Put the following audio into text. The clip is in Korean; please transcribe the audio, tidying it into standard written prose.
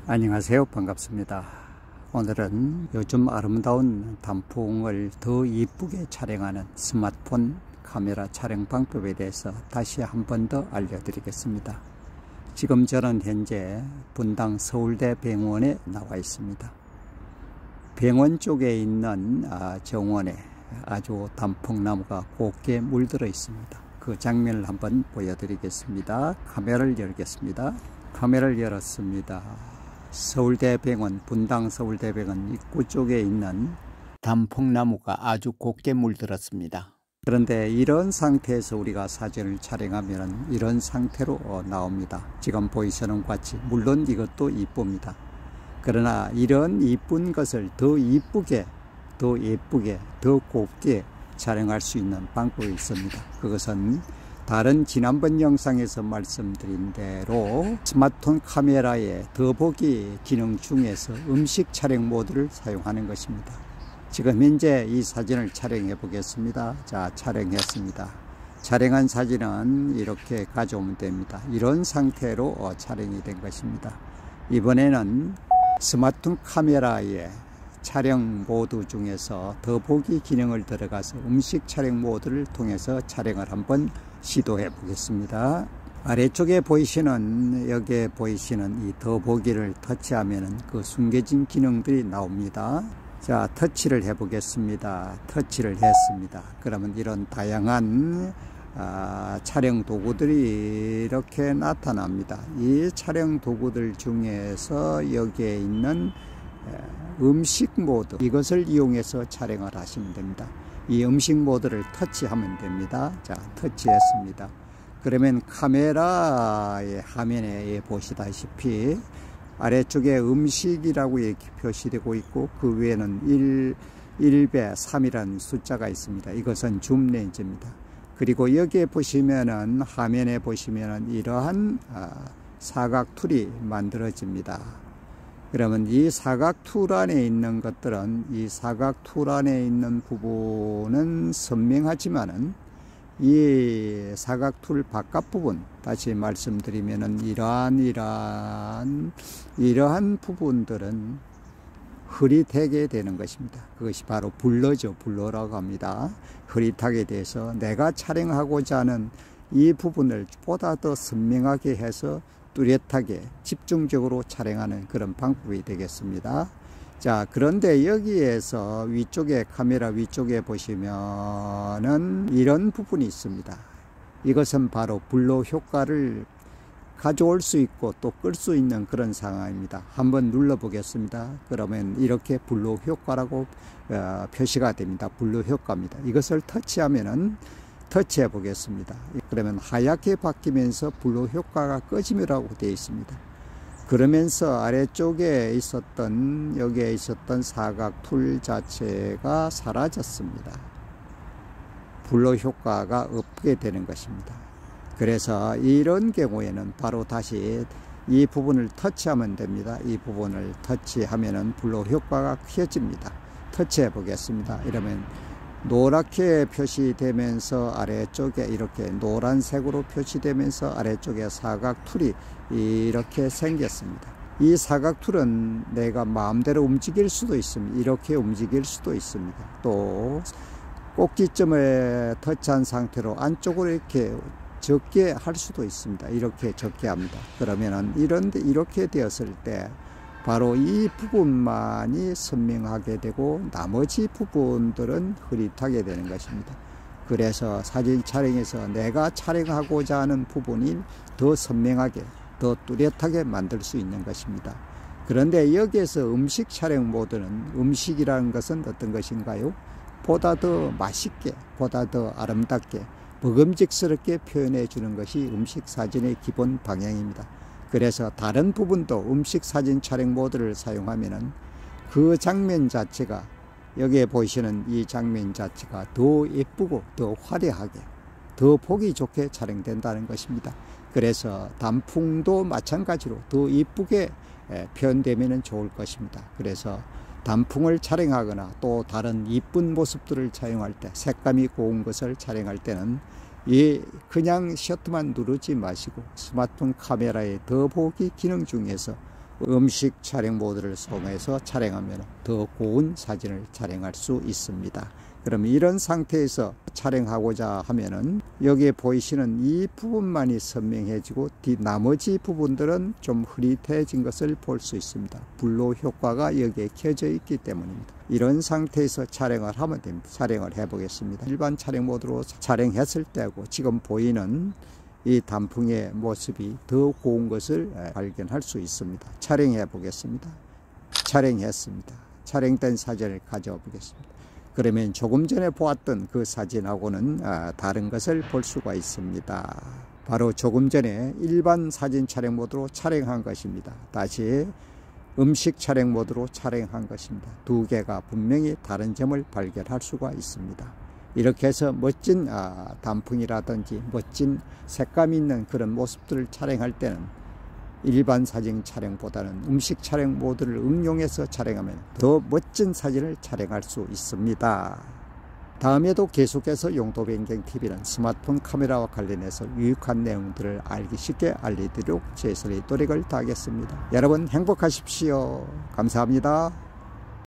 안녕하세요. 반갑습니다. 오늘은 요즘 아름다운 단풍을 더 이쁘게 촬영하는 스마트폰 카메라 촬영 방법에 대해서 다시 한 번 더 알려드리겠습니다. 지금 저는 현재 분당 서울대 병원에 나와 있습니다. 병원 쪽에 있는 정원에 아주 단풍나무가 곱게 물들어 있습니다. 그 장면을 한번 보여드리겠습니다. 카메라를 열겠습니다. 카메라를 열었습니다. 서울대병원, 분당 서울대병원 입구 쪽에 있는 단풍나무가 아주 곱게 물들었습니다. 그런데 이런 상태에서 우리가 사진을 촬영하면 이런 상태로 나옵니다. 지금 보이시는 것 같이 물론 이것도 이쁩니다. 그러나 이런 이쁜 것을 더 이쁘게, 더 예쁘게, 더 곱게 촬영할 수 있는 방법이 있습니다. 그것은 다른 지난번 영상에서 말씀드린 대로 스마트폰 카메라의 더보기 기능 중에서 음식 촬영 모드를 사용하는 것입니다. 지금 현재 이 사진을 촬영해 보겠습니다. 자, 촬영했습니다. 촬영한 사진은 이렇게 가져오면 됩니다. 이런 상태로 촬영이 된 것입니다. 이번에는 스마트폰 카메라의 촬영 모드 중에서 더보기 기능을 들어가서 음식 촬영 모드를 통해서 촬영을 한번 시도해 보겠습니다. 아래쪽에 보이시는, 여기에 보이시는 이 더보기를 터치하면 그 숨겨진 기능들이 나옵니다. 자, 터치를 해 보겠습니다. 터치를 했습니다. 그러면 이런 다양한 촬영 도구들이 이렇게 나타납니다. 이 촬영 도구들 중에서 여기에 있는 음식 모드, 이것을 이용해서 촬영을 하시면 됩니다. 이 음식 모드를 터치하면 됩니다. 자, 터치했습니다. 그러면 카메라의 화면에 보시다시피 아래쪽에 음식이라고 이렇게 표시되고 있고 그 위에는 1배 3이라는 숫자가 있습니다. 이것은 줌 렌즈입니다. 그리고 여기에 보시면은 화면에 보시면은 이러한 사각 툴이 만들어집니다. 그러면 이 사각 툴 안에 있는 것들은, 이 사각 툴 안에 있는 부분은 선명하지만은 이 사각 툴 바깥 부분, 다시 말씀드리면은 이러한 부분들은 흐릿하게 되는 것입니다. 그것이 바로 블러죠. 블러라고 합니다. 흐릿하게 돼서 내가 촬영하고자 하는 이 부분을 보다 더 선명하게 해서 뚜렷하게 집중적으로 촬영하는 그런 방법이 되겠습니다. 자, 그런데 여기에서 위쪽에, 카메라 위쪽에 보시면은 이런 부분이 있습니다. 이것은 바로 블러 효과를 가져올 수 있고 또 끌 수 있는 그런 상황입니다. 한번 눌러 보겠습니다. 그러면 이렇게 블러 효과라고 표시가 됩니다. 블러 효과입니다. 이것을 터치해 보겠습니다. 그러면 하얗게 바뀌면서 블러 효과가 꺼짐이라고 되어 있습니다. 그러면서 아래쪽에 있었던, 여기에 있었던 사각 툴 자체가 사라졌습니다. 블러 효과가 없게 되는 것입니다. 그래서 이런 경우에는 바로 다시 이 부분을 터치하면 됩니다. 이 부분을 터치하면은 블러 효과가 켜집니다. 터치해 보겠습니다. 이러면 노랗게 표시되면서 아래쪽에 이렇게 노란색으로 표시되면서 아래쪽에 사각 툴이 이렇게 생겼습니다. 이 사각 툴은 내가 마음대로 움직일 수도 있습니다. 이렇게 움직일 수도 있습니다. 또 꼭지점에 터치한 상태로 안쪽으로 이렇게 적게 할 수도 있습니다. 이렇게 적게 합니다. 그러면은 이렇게 되었을 때 바로 이 부분만이 선명하게 되고 나머지 부분들은 흐릿하게 되는 것입니다. 그래서 사진 촬영에서 내가 촬영하고자 하는 부분이 더 선명하게, 더 뚜렷하게 만들 수 있는 것입니다. 그런데 여기에서 음식 촬영 모드는, 음식이라는 것은 어떤 것인가요? 보다 더 맛있게, 보다 더 아름답게, 먹음직스럽게 표현해 주는 것이 음식 사진의 기본 방향입니다. 그래서 다른 부분도 음식 사진 촬영 모드를 사용하면은 그 장면 자체가, 여기에 보이시는 이 장면 자체가 더 예쁘고 더 화려하게, 더 보기 좋게 촬영된다는 것입니다. 그래서 단풍도 마찬가지로 더 이쁘게 표현되면 좋을 것입니다. 그래서 단풍을 촬영하거나 또 다른 이쁜 모습들을 촬영할 때, 색감이 고운 것을 촬영할 때는 그냥 셔터만 누르지 마시고 스마트폰 카메라의 더보기 기능 중에서 음식 촬영 모드를 사용해서 촬영하면 더 고운 사진을 촬영할 수 있습니다. 그럼 이런 상태에서 촬영하고자 하면은 여기에 보이시는 이 부분만이 선명해지고 나머지 부분들은 좀 흐릿해진 것을 볼 수 있습니다. 블루 효과가 여기에 켜져 있기 때문입니다. 이런 상태에서 촬영을 하면 됩니다. 촬영을 해 보겠습니다. 일반 촬영 모드로 촬영했을 때하고 지금 보이는 이 단풍의 모습이 더 고운 것을 발견할 수 있습니다. 촬영해 보겠습니다. 촬영했습니다. 촬영된 사진을 가져와 보겠습니다. 그러면 조금 전에 보았던 그 사진하고는 다른 것을 볼 수가 있습니다. 바로 조금 전에 일반 사진 촬영 모드로 촬영한 것입니다. 다시 음식 촬영 모드로 촬영한 것입니다. 두 개가 분명히 다른 점을 발견할 수가 있습니다. 이렇게 해서 멋진 단풍이라든지 멋진 색감 있는 그런 모습들을 촬영할 때는 일반 사진 촬영보다는 음식 촬영 모드를 응용해서 촬영하면 더 멋진 사진을 촬영할 수 있습니다. 다음에도 계속해서 용도변경TV는 스마트폰 카메라와 관련해서 유익한 내용들을 알기 쉽게 알려드리도록 최선의 노력을 다하겠습니다. 여러분 행복하십시오. 감사합니다.